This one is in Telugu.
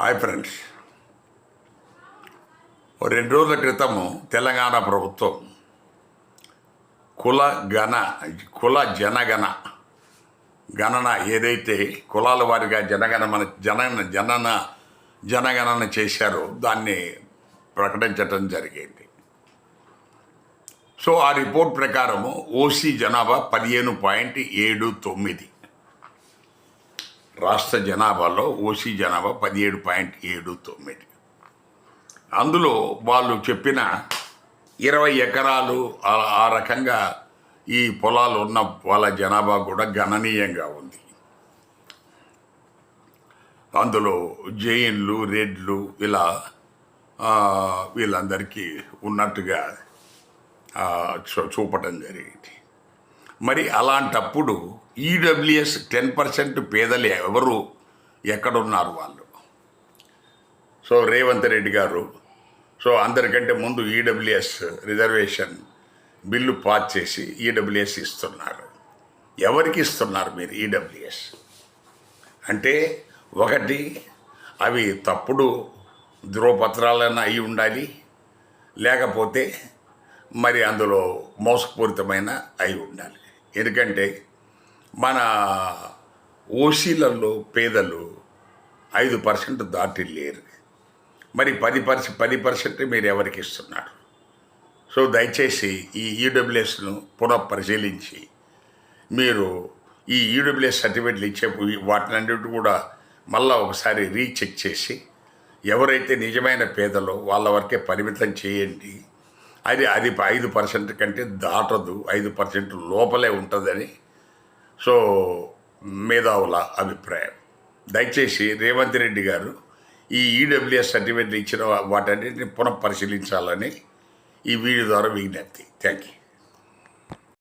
హాయ్ ఫ్రెండ్స్, ఓ 2 రోజుల క్రితము తెలంగాణ ప్రభుత్వం కుల గణన ఏదైతే కులాల వారిగా జనగణన చేశారో దాన్ని ప్రకటించటం జరిగింది. సో ఆ రిపోర్ట్ ప్రకారము ఓసీ జనాభా 15.79, రాష్ట్ర జనాభాలో ఓసీ జనాభా 17.79. అందులో వాళ్ళు చెప్పిన 20 ఎకరాలు ఆ రకంగా ఈ పొలాలు ఉన్న వాళ్ళ జనాభా కూడా గణనీయంగా ఉంది. అందులో జైన్లు, రెడ్లు ఇలా వీళ్ళందరికీ ఉన్నట్టుగా చూపటం జరిగింది. మరి అలాంటప్పుడు ఈడబ్ల్యూఎస్ 10% పేదలు ఎవరు ఎక్కడున్నారు వాళ్ళు? సో రేవంత్ రెడ్డి గారు అందరికంటే ముందు ఈడబ్ల్యూఎస్ రిజర్వేషన్ బిల్లు పాస్ చేసి ఈడబ్ల్యూఎస్ ఇస్తున్నారు. ఎవరికి ఇస్తున్నారు మీరు ఈడబ్ల్యూఎస్ అంటే? ఒకటి, అవి తప్పుడు ధ్రువపత్రాలైనా అయి ఉండాలి, లేకపోతే మరి అందులో మోసపూరితమైన అయి ఉండాలి. ఎందుకంటే మన ఓసీలలో పేదలు 5% దాటి లేరు. మరి 10% మీరు ఎవరికి ఇస్తున్నారు? సో దయచేసి ఈ ఈడబ్ల్యూఎస్ను పునఃపరిశీలించి మీరు ఈ ఈడబ్ల్యూఎస్ సర్టిఫికెట్లు ఇచ్చే వాటినన్నిటి కూడా మళ్ళీ ఒకసారి రీచెక్ చేసి ఎవరైతే నిజమైన పేదలో వాళ్ళ వరకే పరిమితం చేయండి. అది 5% కంటే దాటదు, 5% లోపలే ఉంటుందని సో మేధావుల అభిప్రాయం. దయచేసి రేవంత్ రెడ్డి గారు ఈ ఈడబ్ల్యూఎస్ సర్టిఫికెట్లు ఇచ్చిన వాటన్నిటిని పునఃపరిశీలించాలని ఈ వీడియో ద్వారా విజ్ఞప్తి. Thank you.